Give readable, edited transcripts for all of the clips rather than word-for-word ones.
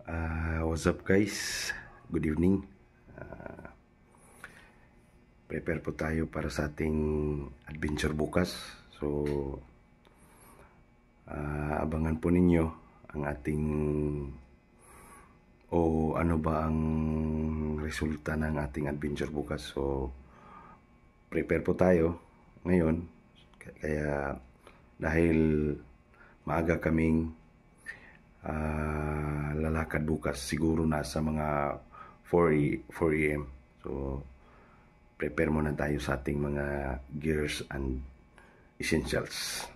What's up guys? Good evening. Prepare po tayo para sa ating adventure bukas. So, abangan po ninyo ang ating ano ba ang resulta ng ating adventure bukas. So, prepare po tayo ngayon. Kaya dahil maaga kaming lalakad bukas, siguro nasa mga 4 a.m. So, prepare muna tayo sa ating mga gears and essentials.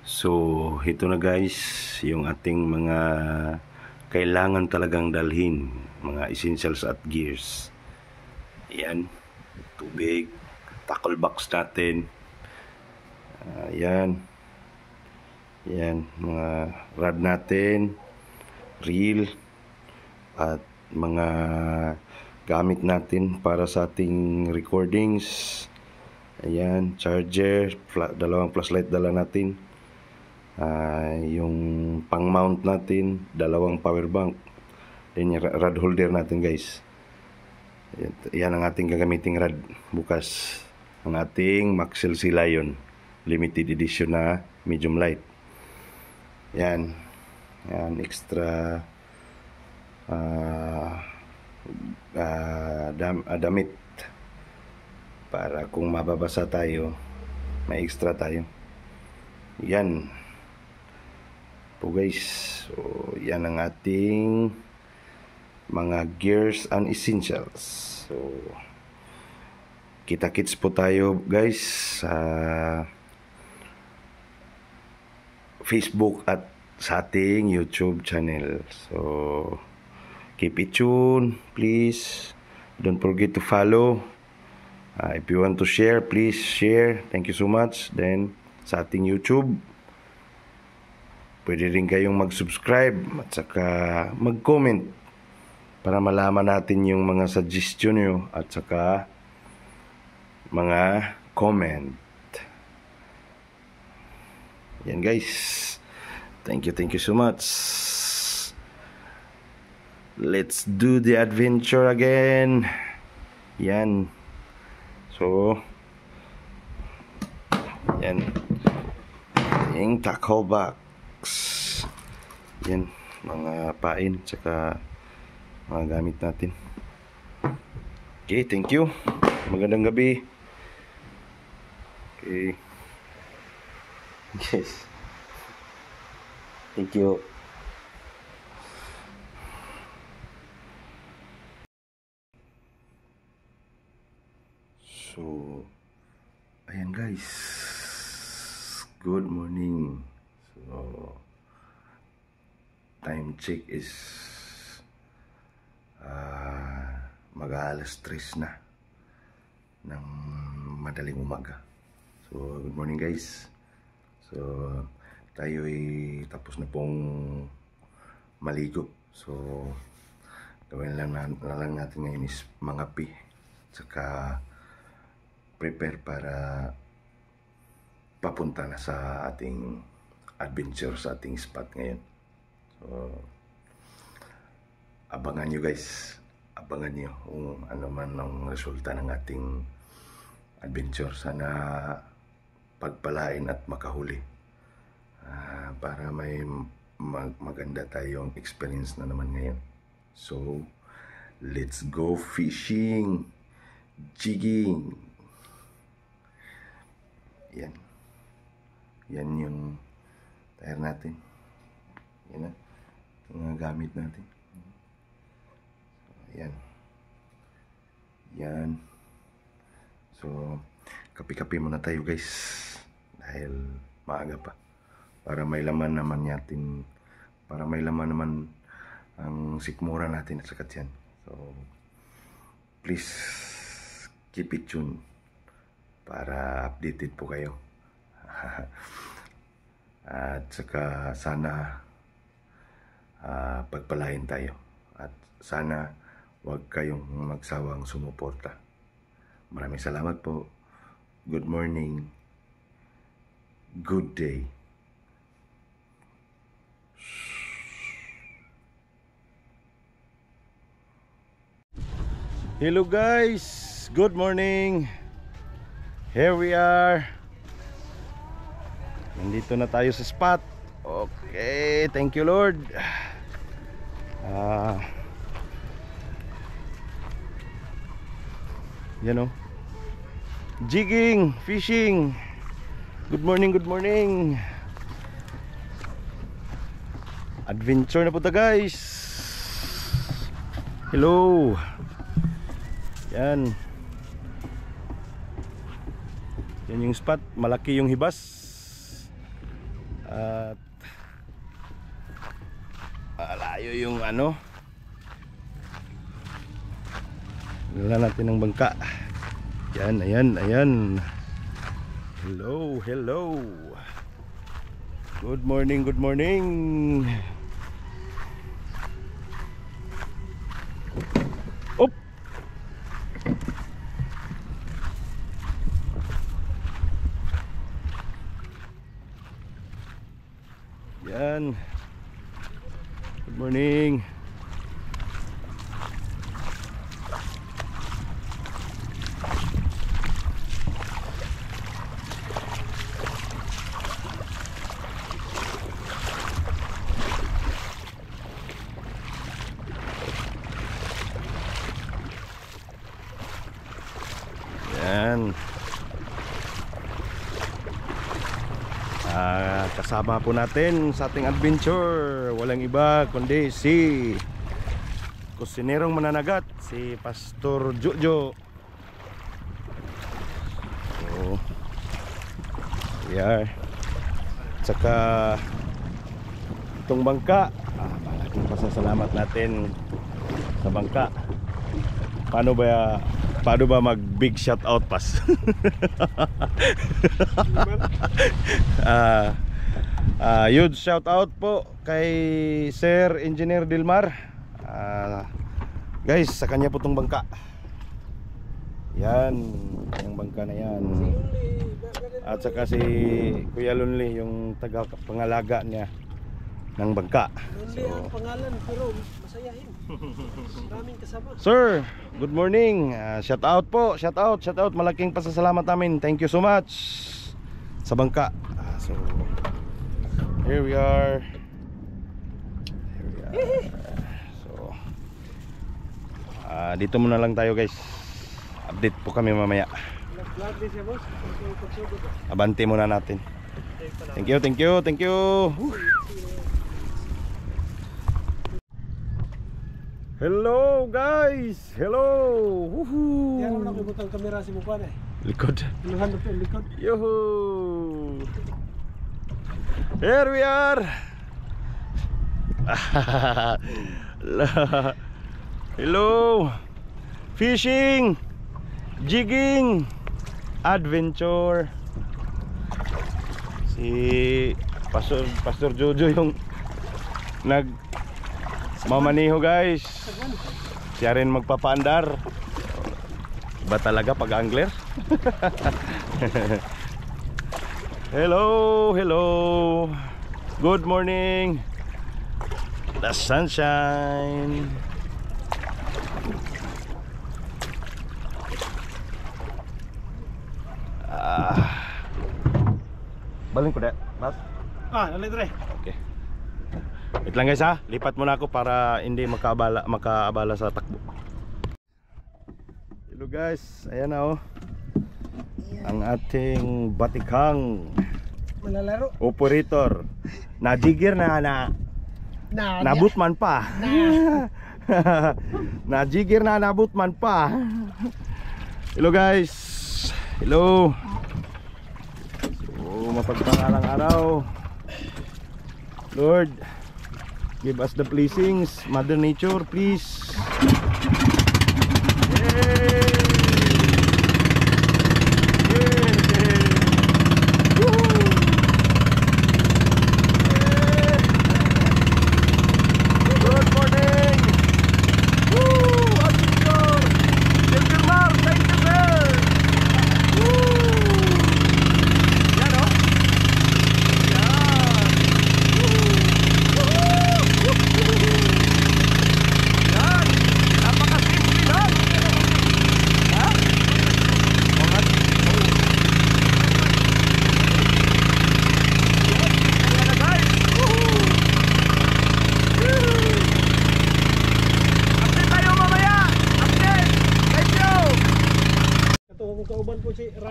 So, ito na guys, yung ating mga kailangan talagang dalhin, mga essentials at gears. Yan, tubig, tackle box natin. Yan, mga rod natin, reel, at mga gamit natin para sa ating recordings. Ayan, charger, dalawang flashlight dala natin. Yung pang mount natin, dalawang power bank. Then yung rod holder natin guys. Yan ang ating gagamiting rod bukas. Ang ating Maxell Sea Lion limited edition na medium light. Yan extra damit para kung mababasa tayo, may extra tayo. Yan po guys. So yan ang ating mga gears and essentials. So kita-kits po tayo guys sa Facebook at sa ating YouTube channel. So keep it tuned, please. Don't forget to follow. If you want to share, please share. Thank you so much. Then sa ating YouTube, pwede rin kayong mag-subscribe at saka mag-comment para malaman natin yung mga suggestion nyo at saka mga comment. Yan guys. Thank you so much. Let's do the adventure again. Yan. So, yan. Yung tackle box. Yan. Mga pain. Tsaka mga gamit natin. Okay, thank you. Magandang gabi. Okay. Yes. Thank you. So, ayan guys. Good morning. So, time check is mag-alas 3 na ng madaling umaga. So, good morning guys. So, tayo ay tapos na pong maligo. So, gawin lang natin ngayon is mangapi. Tsaka prepare para papunta na sa ating adventure, sa ating spot ngayon. So, abangan nyo guys. Abangan nyo kung ano man ang resulta ng ating adventure. Sana pagpalain at makahuli. Para may maganda tayong experience na naman ngayon. So, let's go fishing, jigging. Yan yung tire natin. Yan na. Mga gamit natin. Yan. So, kapi-kapi muna tayo guys. Dahil maaga pa. Para may laman naman ang sikmura natin at saka yan. So, please keep it tuned para updated po kayo. At saka sana pagpalain tayo. At sana huwag kayong magsawang sumuporta. Maraming salamat po. Good morning. Good day. Hello guys, good morning. Here we are. Nandito na tayo sa spot. Okay, thank you Lord. Yan o, jigging, fishing. Good morning, good morning. Adventure na po ta guys. Hello. Yan. Yan yung spot, malaki yung hibas. At malayo yung ano. Wala natin ng bangka. Yan, ayan, ayan. Hello, hello. Good morning, good morning. Op. Yan. Good morning. Yan. Kasama po natin sa ating adventure, walang iba kundi si kusinerong mananagat, si Pastor Jojo. So, yeah. Tsaka itong bangka, malaking pasasalamat natin sa bangka. Paano ba mag big shout out pas? Huge shout out po kay Sir Engineer Dilmar. Guys, sa kanya po tong bangka. Yan, yung bangka na yan. At saka si Kuya Lunli, yung taga pangalaga niya ng bangka. Lunli ang pangalan pero masayahin. Maraming kasama. Sir, good morning. Shout out po, shout out. Malaking pasasalamat namin. Thank you so much sa bangka. So here we are. So dito muna lang tayo guys. Update po kami mamaya. Abante muna natin. Thank you, thank you, thank you. Hello guys. Hello. Woohoo. Yan mo nakibutang kamera si Mukwan eh. Likod. Iluhan na po yung likod. Yoo. Here we are. Hello. Fishing, jigging, adventure. Si Pastor Jojo yung mamaniho guys. Siya rin magpapaandar. Iba talaga pag angler. Hello, hello. Good morning. The sunshine. Baling ko deh, Mas. Nalit re. Okay. Wait lang guys ha, lipat muna ako para hindi makaabala sa takbo. Hello guys, ayan na oh. Ang ating batikang Malalaro. operator. Najigir nabut man pa. Najigir na nabut man pa. Hello guys. Hello. So, mapagpangalang araw. Lord, give us the blessings. Mother Nature, please. Yay!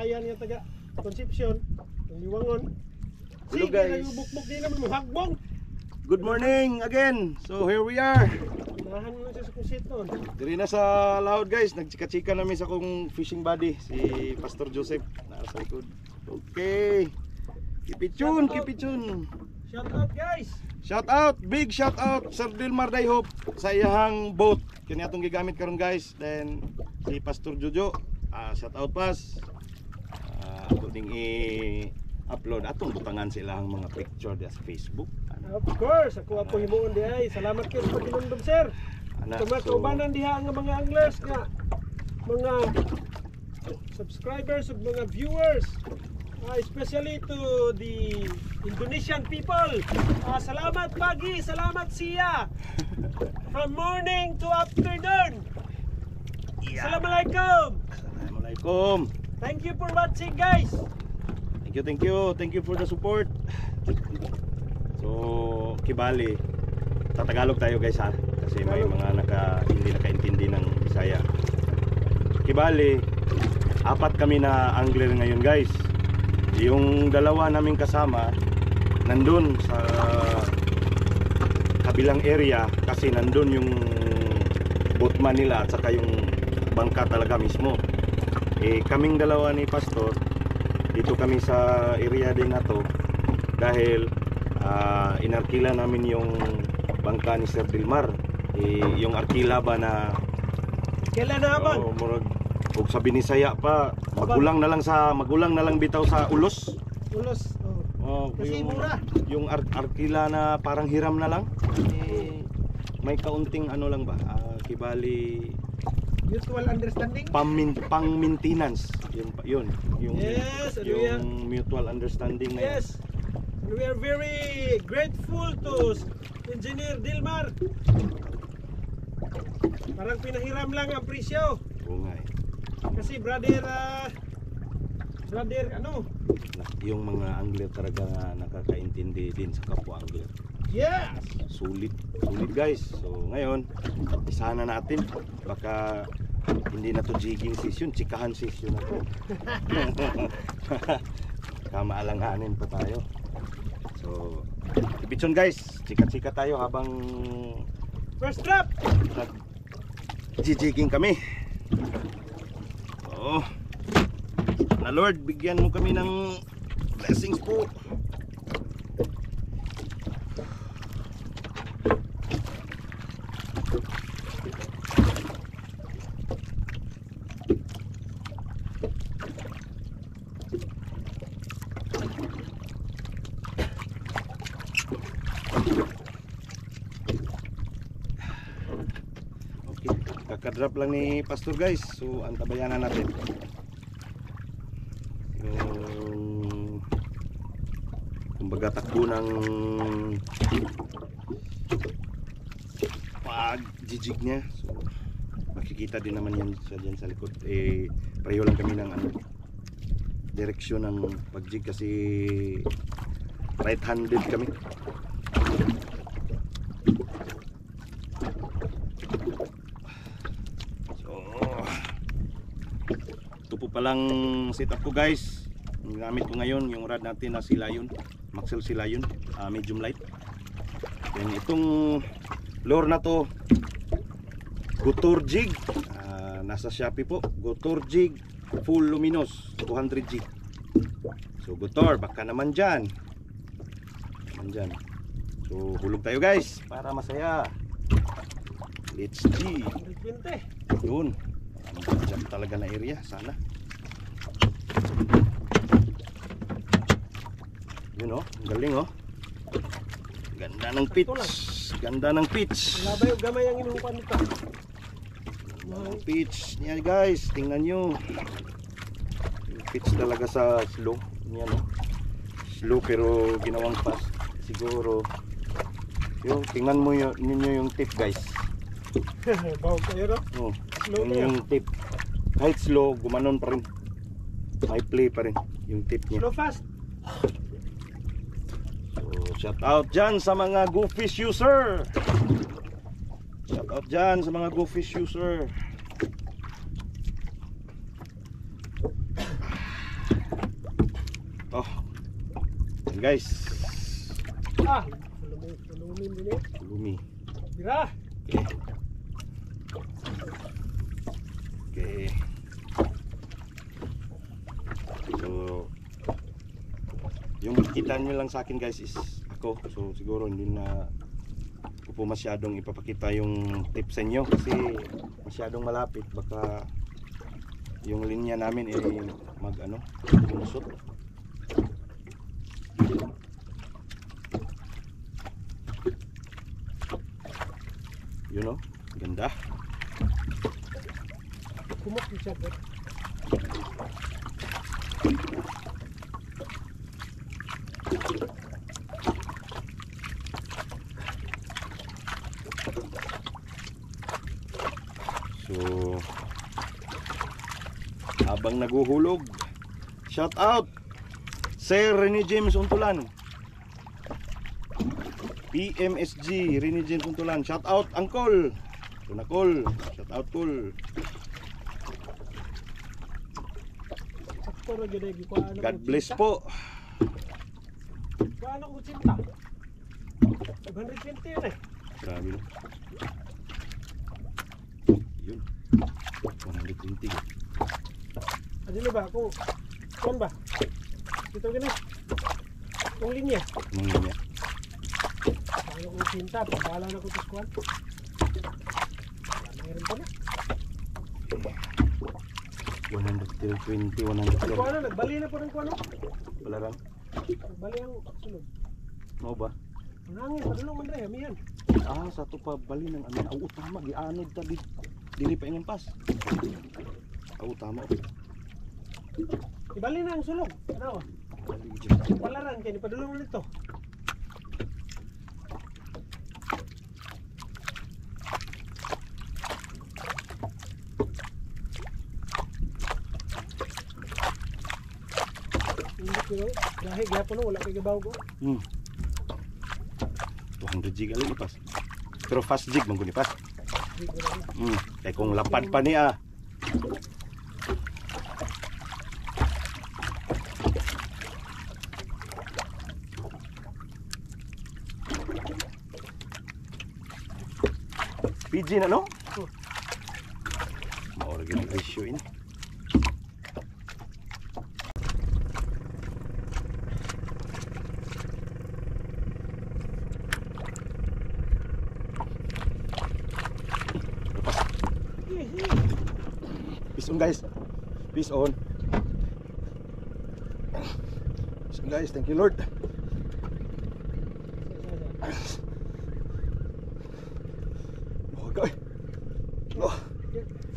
Bisayan nga taga Concepcion, ang Liwangon. Hello, Sige, guys. nagbukbok din naman mo hagbong. Good morning again. So here we are. Nahan mo lang siya sa kusit noon. Diri na sa laod guys, nagchika-chika namin sa kong fishing buddy, si Pastor Joseph, nasa likod. Okay. Keep it tune, keep it tune. Shout out guys. Shout out, big shout out Sir Dilmar Dayhop sa iyang boat. Kanya atong gigamit karon guys. Then si Pastor Jojo, shout out pas. Ako ding i-upload atong butangan sila ang mga picture sa Facebook. Of course, ako himuon di ay. Salamat kayo sa paghinumdum sir. Tumakaubanan diha ang mga anglers nga. Mga subscribers ug mga viewers. Especially to the Indonesian people. Salamat pagi, salamat siya. From morning to afternoon. Yeah. Assalamualaikum. Assalamualaikum. Thank you for watching guys. Thank you, thank you. Thank you for the support. So, kibali. Tatagalog tayo guys ha. Kasi may mga hindi nakaintindi ng Bisaya. Kibali, 4 kami na angler ngayon guys. Yung dalawa naming kasama nandun sa kabilang area kasi nandun yung boatman nila at saka yung bangka talaga mismo. Kaming dalawa ni Pastor dito kami sa area din na to dahil inarkila namin yung bangka ni Sir Dilmar. Yung arkila ba na Kailan na bang? murag ug sa Binisaya pa magulang na lang bitaw sa ulos. Ulos. Kasi mura. Yung arkila na parang hiram na lang. May kaunting ano lang ba? Kibali Mutual understanding. pang maintenance. Yun. Yung Yes, yung mutual understanding na yun. Yes. We are very grateful to Engineer Dilmar. Parang pinahiram lang ang presyo. Oo nga eh. Kasi brother ano? Yung mga angler talaga nakakaintindi din sa kapwa angler. Yes. Sulit guys. So ngayon, isahan na natin. Baka hindi na to jigging session, chikahan session na to. Kamaalanganin pa tayo. So, ipitson guys, chika-chika tayo habang First drop. nag-jigging kami. Oh. Na Lord, bigyan mo kami ng blessings po. Okay, kakadrop lang ni Pastor guys. So, antabayan na natin. Yung kumbaga takbo ng pag-jijig niya. So, makikita din naman yan siya dyan sa likod. Pareho lang kami ng direksyon ng pag-jig kasi right-handed kami. Ito po palang setup ko guys. Ang gamit ko ngayon yung rod natin na Silayon, Maxell Silayon, medium light. Then itong lure na to Gutor Jig, nasa Shopee po. Gutor Jig full luminous 200 G. So Gutor, baka naman dyan. So hulog tayo guys para masaya. Let's G. 20. Yun. Diyan talaga na area sana. Yun ang galing Ganda ng pitch. Labay og gamay ang inuupan nito. Ang pitch niya guys, tingnan nyo. Yung pitch talaga sa slow. Yan slow pero ginawang fast. Siguro. Yung tingnan mo ninyo yung tip guys. Bawag kayo no? Slow yung tip. Kahit slow, gumanon pa rin. May play pa rin yung tip niya. Slow fast. So, shout out dyan sa mga GoFish user. Shout out dyan sa mga GoFish user. guys. Lumin din eh. Lumi. Bira. Okay. So yung kita nyo lang sa akin guys is ako. So siguro hindi na ko po masyadong ipapakita yung tip sa inyo kasi masyadong malapit, baka yung linya namin ay lumusot. You know, ganda. Kumok siya bro. So habang naguhulog, shout out Sir Rene James Untulan, PMSG Rene James Untulan, shout out Uncle Tunakol, shout out Kul. God bless po. Paano ko cinta? 520 yun eh. Grabe no. Yun 120. Ano ba ako? Kuan ba? Ito gani. Kung linya. Paano ko cinta? Pagkala na ko sa kuan. Meron pa na. 120, 100. Kuan na, nagbali na po ng kuan. Wala lang. Nagbali ang sulod. Mo ba? Nangin, padulong man rin, hamihan. Sa to pa bali ng ano. Tama, gianod ta dili pa ingin pas. Tama. Ibali na ang sulog. Ano? Bali dyan. Palaran kayo, padulong ulit to. Hindi ko, dahil gapon wala kay gabaw ko. 200 jig alin ipas. Pero fast jig man guni pas. Kay kung lapad pa niya. PG na no? Maura gini ratio ini. Peace on guys. Peace on. Peace on guys. Thank you Lord.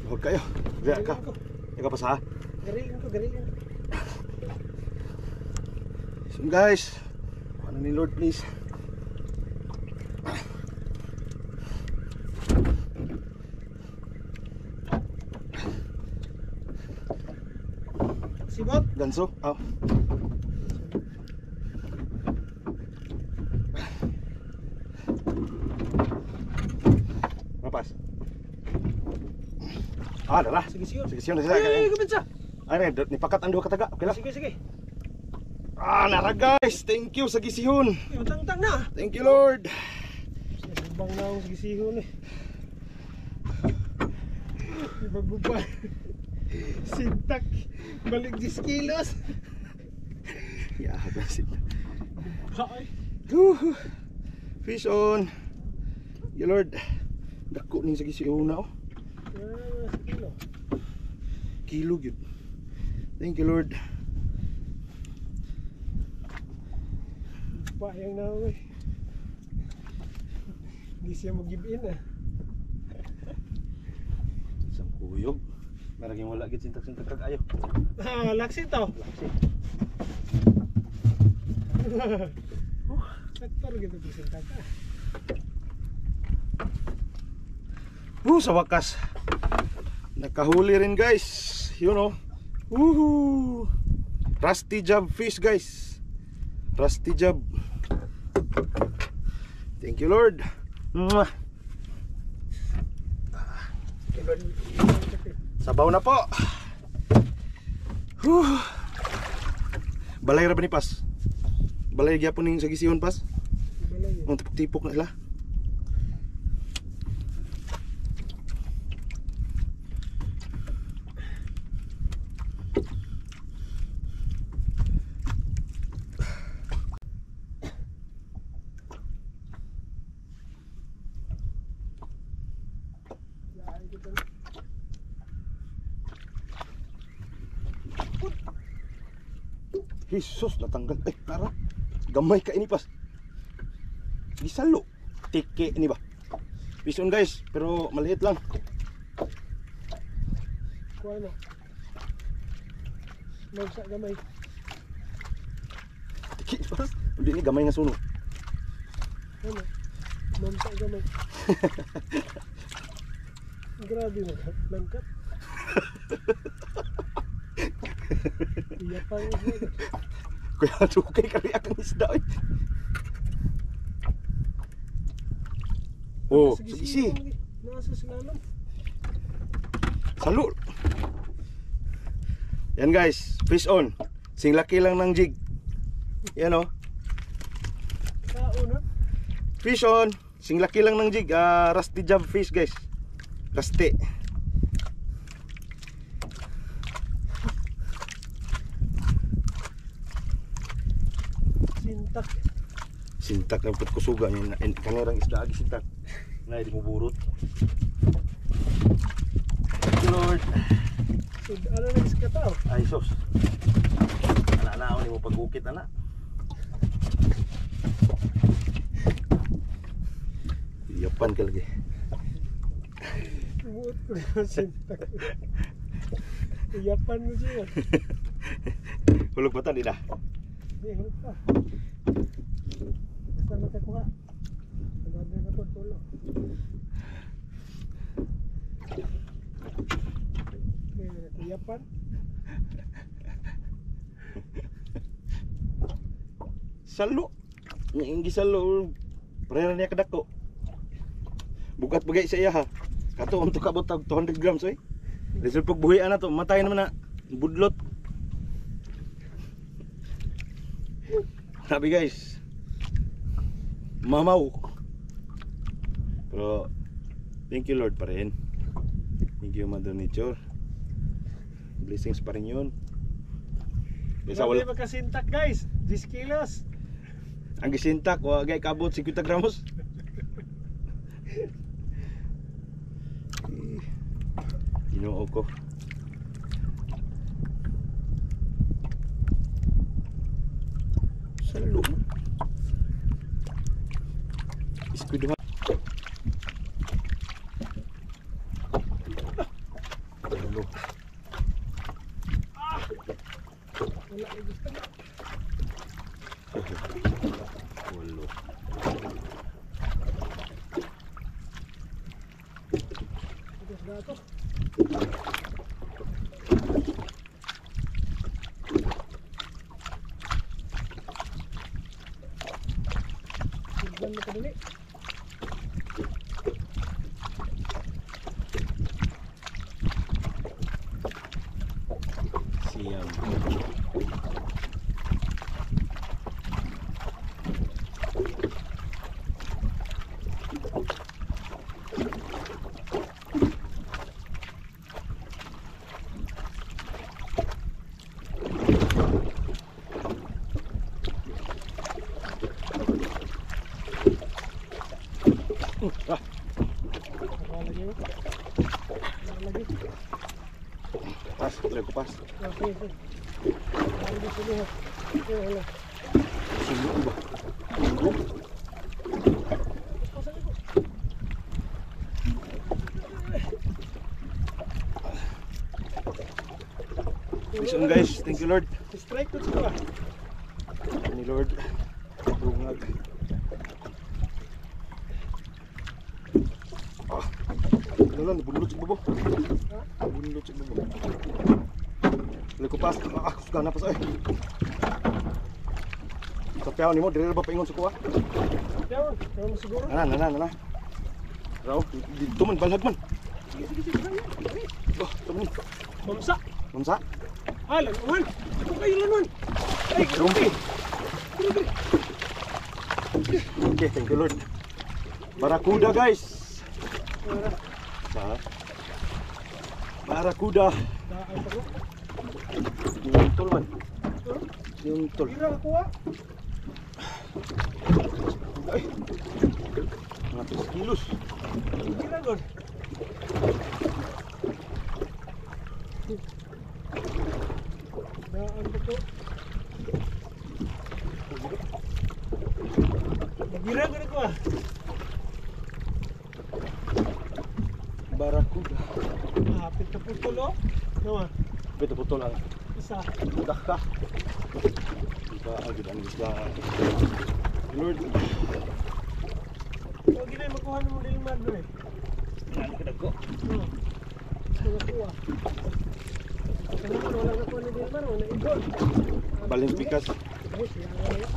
Huwag kayo. Diyan ka. Ika pa sa. Garilin ko. So guys, ano ni Lord please. Sibot? Ganso? Mapas. Dala. Sige. Sige na sila. Ay, kumitsa. Ay, nipakat ang duha kataga. Okay lang. Sige. Nara guys. Thank you sa gisihon. Utang na. Thank you Lord. Bang na akong gisihon eh. Ibagbupa. Sintak. Balik 10 kilos. Yahaga sila. Bye. Fish on. You Lord. Dako ni sa gisihon na Kilo. Kilo yun. Thank you Lord. Bayang na ako eh. Hindi siya mag-give in Isang kuyog. Maraging wala git sintak-sintak kag ayo. Laksi to. Sektor gitu sintak. Sa wakas nakahuli rin guys. You know. Rusty job fish guys. Rusty job. Thank you Lord. Sabaw na po. Balay ra ba ni pas? balay gyapon ning sa gisihon pas. Balay. Ang tipok-tipok na sila. Jesus, natanggal. Tara. Gamay ka ini pas. Gisalo. Tike ini ba? Fish on guys, pero maliit lang. Kuha na. Magsa gamay. Tike pas. Hindi ni gamay nga suno. Ano? Magsa gamay. Grabe na. Langkat. Iya pa nga. Kaya dukay kari akong isda. Oh, sige. Nasa slalom. Salo. Yan guys, fish on. Sing laki lang ng jig. Yan oh. Sao na? Fish on. Sing laki lang ng jig. Rusty jab fish guys. Rusty. Sintak. Sintak na put kusuga niya. Kanirang isda agi sintak. Na di mo burot. Lord. Ano na iskataw? Ay sos. Ana-ana ni mo pag-ukit ana. Yapan ka lagi. Buot ko yung sintak. Iyapan mo siya. Hulog pa ta di na. Hindi, hulog pa. Basta makakuha. Nagagay na po tulo. Iyapan. Salo. Yung gisalo. Parera niya kadako. Bukat bagay sa iya ha. Kato untuk kabot tag 200 grams oy. Result pag buhi ana to, matay naman na budlot. Sabi guys. Mamaw. Pero thank you Lord pa rin. Thank you Mother Nature. Blessings pa rin yun. Kaysa Grabe wala. makasintak guys. 10 kilos. Ang gisintak, wagay kabot 50 gramos. Ginoo ko. Salo. Iskuduhan. Salo. Wala ko gusto na. Walo. Tigas dato. Tignan mo kadali. Siyam. Lagi mo. Lagi. Pas, lagi ko pas. Okay, okay. Lagi sini ha. Okay, hello. Sino ba? Sino? Pasal ko. Listen guys, thank you Lord. Strike to sila. Ni Lord. Bungag. Ano lang, nabunulot sa babo. Nabunulot sa babo. Lagi ko pas. Suka na pas ay. Tapiaw ni mo, dire ba paingon sa kuha? Yan, yan siguro. Ana. Raw, dito man balhag man. Sige, sige, sige. Oh, tuman. Mamsa. Unsa? Ah, lanuan. Ito kayo lanuan. Ay, Rumpi. Rumpi. Okay, thank you Lord. Barakuda guys. Barakuda. Daan pa ko. Yung tol man. Yung tol. Gira ako ah. Ay. Mga 3 kilos. Gira Lord. Daan pa ko. Gira ko ah. Barakuda. Hapit na putol oh. Nawa. Beto putol ang Isa. budak ka. Iba agad ang isla. Lord. So gina makuha mo din man eh. Nani ka dagko. Oh. Wala ko ah. Kanang wala na ko ni din man wala igol. Balance pikas. Ay, siya wala.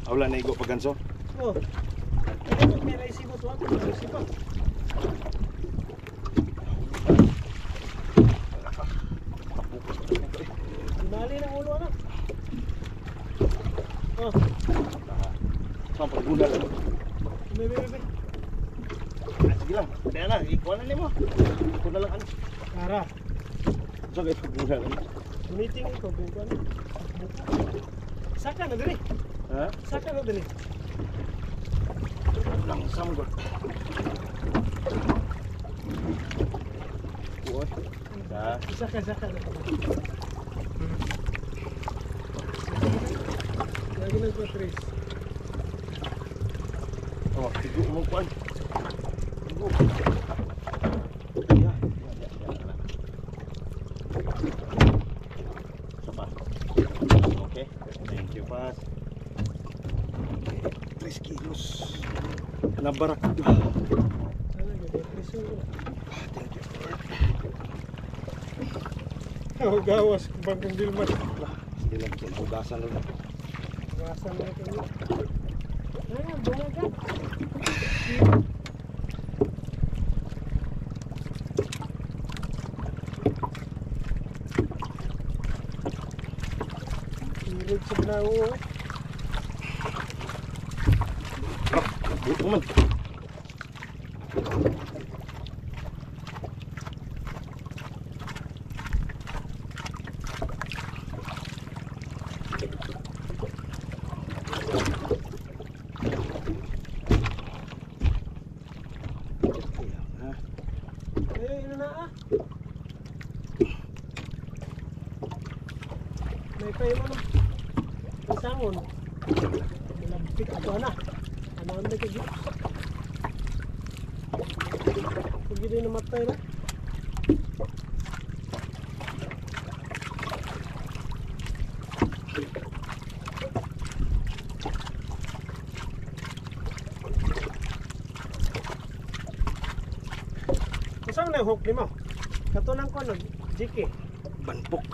Wala na igo paganso. Oh. Ano may naisip mo to ako? Naisip mo. Mali ng ulo ano? Oh, Saan pagbunda lang. bebe. Sige lang. Kaya na, ikuha na mo. Ikuha na lang ano. Tara, Saan kayo pagbunda lang. meeting ito, bebe ano? Saka na dali. Ha? Saka na dali. Langsam god. Uy. Saka na. Lagi lang ko tres. Oh, tigo mo kuan. Tigo. Ya. Sapa. Okay. Thank you, Pas. 3 kilos. Na barakuda. Ano gede preso. Thank you, Lord. Oh, gawas bangkang dilman. Hindi lang kinugasan lang. Gawasan mo ito. Ah, bumaga. Irig sa binawo eh. Buto man. Ano na ah? May kayo ano? Isangon. Malampik ako na. Ano ang may kagit? Pag hindi namatay na. Saan na yung hook ni mo? Katunang ko ano? Jiki. Banpok.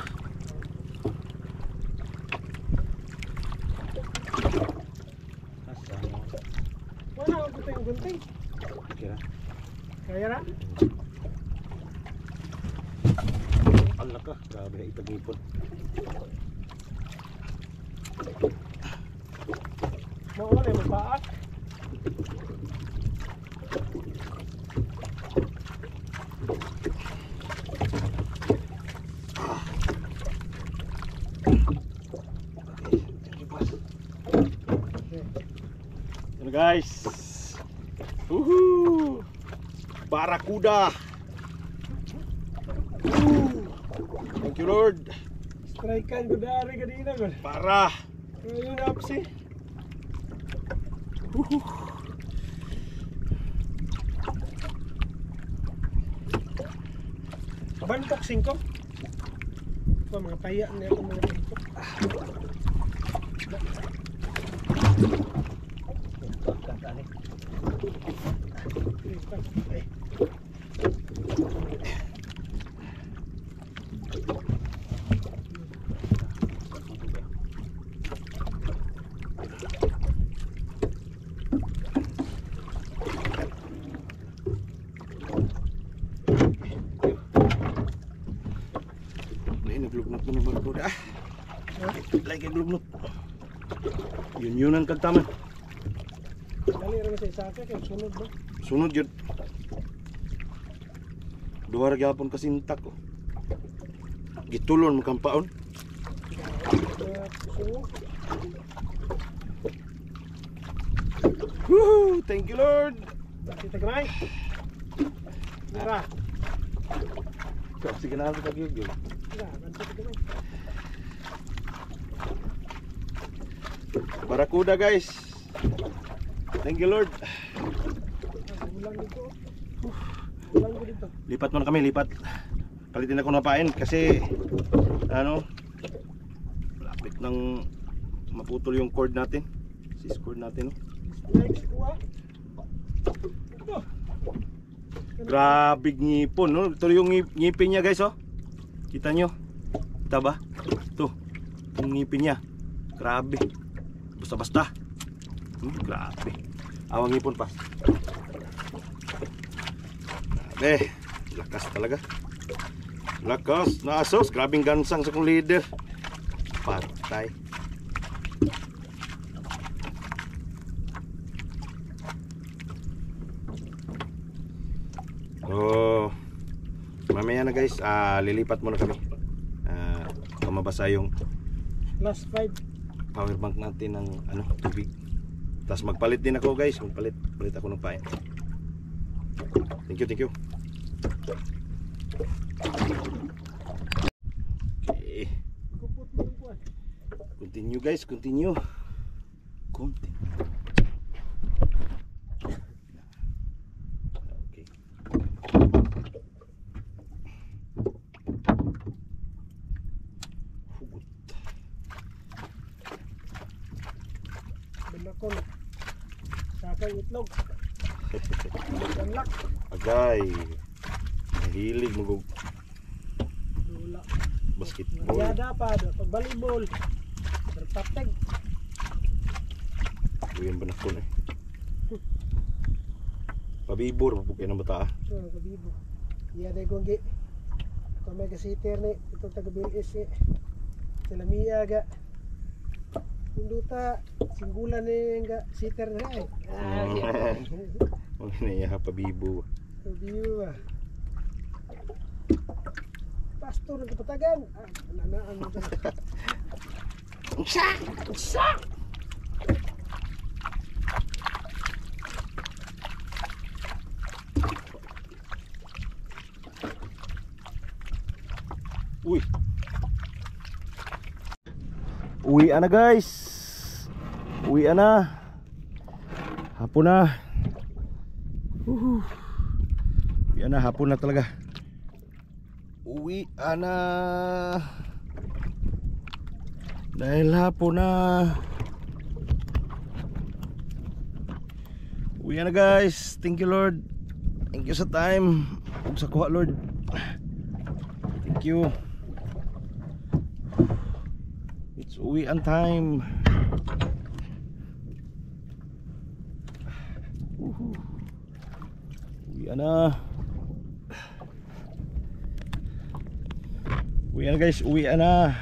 Asa mo? Wala ako ito yung gunting. Kira. Kaya na? Allah ka. Grabe na itagipon. Mawala yung magbaak. Yan guys. Woohoo! Barakuda. Thank you Lord. Strikean ko dari kanina ko. Para. Ayun na apsi. Bantok 5. Ito mga paya niya ito mga bantok. Ay. Naglubnot mo ni Barakuda. Lagi glubnot. Yun ang kagtaman. Dali rin sa isaka kay sunod ba? Sunod yun. Duha ra gyapon kasintak ko. Gitulon mo kang paon. Sunod. Woohoo! Thank you Lord. Kita kamay. Mira. Sige na ako tagyog yun. Mira, bantu kita kamay. Barakuda guys. Thank you Lord. Ulang dito. Ulang ko dito. Lipat muna kami, lipat. Palitin ako ng pain kasi ano, lapit ng maputol yung cord natin. Sis cord natin. Next kuha. Ito. Grabe ngipon, no? Ito yung ngipin niya guys, oh. Kita nyo? Kita ba? Ito. Yung ngipin niya. Grabe. Basta-basta. Grabe. Awang ngipon pa. Grabe. Lakas talaga. Lakas na asos. Grabing gansang sa kong leader. Patay. Oh, mamaya na guys, lilipat muna kami. Mabasa yung Last 5. power bank natin ng ano, tubig. Tapos magpalit din ako guys, palit ako ng pain. Thank you. Okay. Kupot mo ng kuha. Continue guys, continue. Okay. Hugot. Binakon. Sakang itlog. Ganlak. Agay. Mahilig mag Dula. basketball. Yada pa. Pag volleyball. Berpateg. Uyan ba na ko eh. Pabibor, mapukay ng bata. Kabibo. Yada kong gi. Kung may kasiter ni. Itong taga-bilis eh. Sila miyaga. Hinduta. Singgulan ni nga siter na eh. Mga naiya pabibo. Kabibo ba. Pastor ng kapatagan. Nanaan mo dyan. Sa! Uy. Uwi na guys. Uwi na. Hapon na. Uwi na, hapon na talaga. Uwi na. Dahil hapon na. Uwi na guys. Thank you Lord. Thank you sa time. Ug sa kuha Lord. Thank you. It's uwian time. Uwian na. Uwian na guys, uwian na.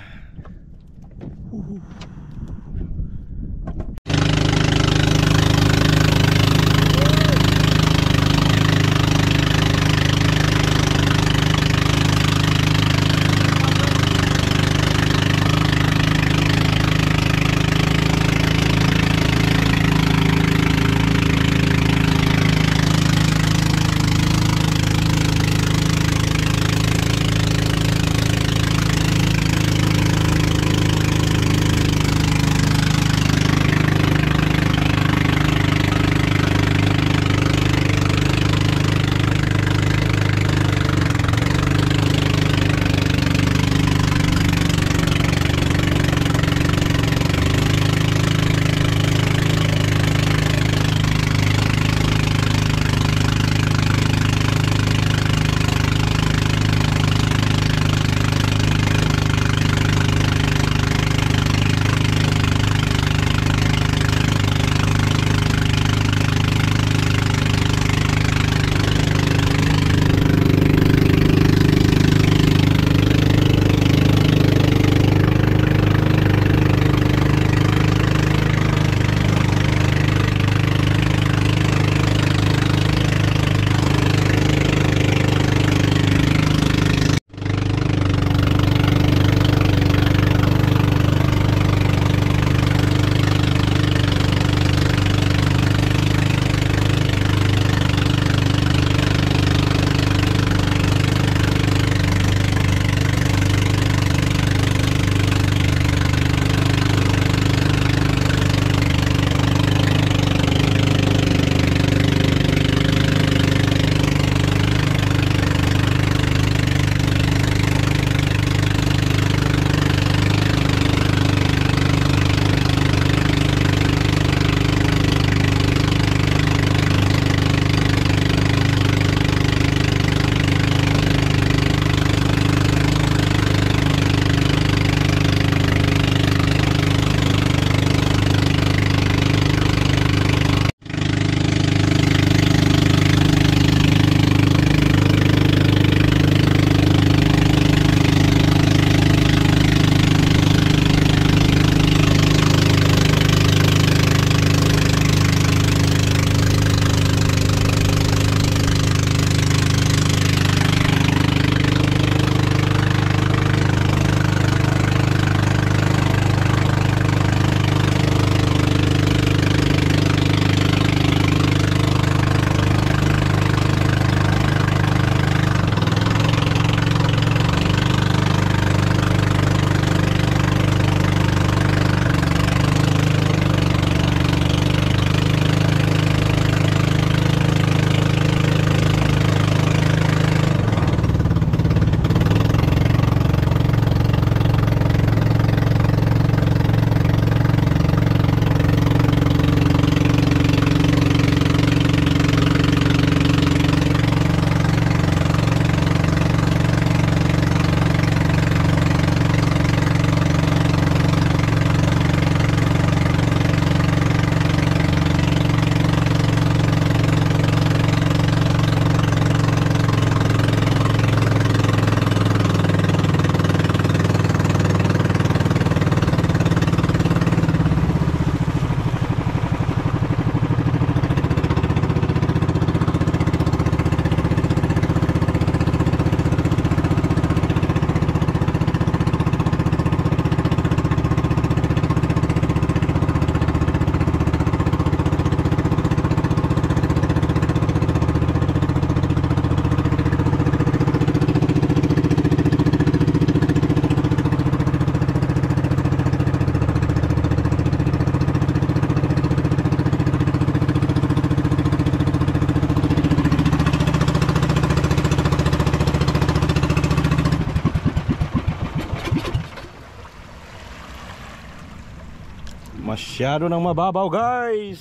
Masyado nang mababaw guys.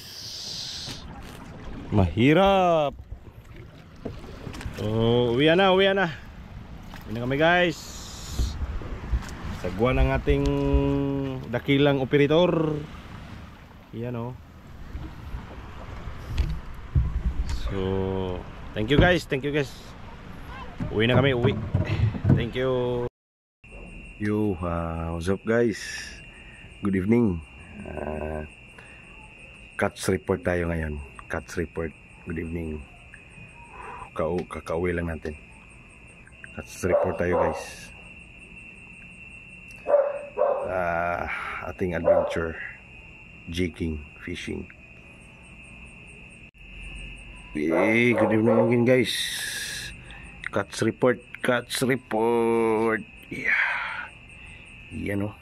Mahirap. So uwi na. Uwi na kami guys. Sagwa ng ating dakilang operator. Yan o. So thank you guys. Uwi na kami, uwi. Thank you. Yo, what's up guys? Good evening. Cuts report tayo ngayon. Cuts report. Good evening. Kakauwi lang natin. Cuts report tayo guys. Ating adventure, jigging, fishing. Hey, good evening again guys. Cuts report. Yeah. Yan o.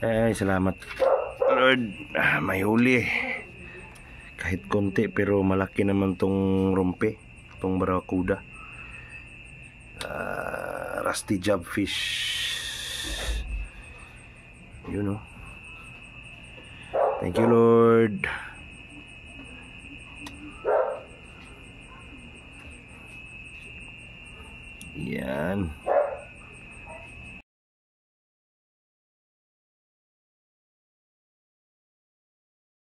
Ay, salamat Lord. May huli. Kahit konti pero malaki naman tong rompe, tong barracuda. Rusty job fish. Yun o. Thank you Lord. Yan.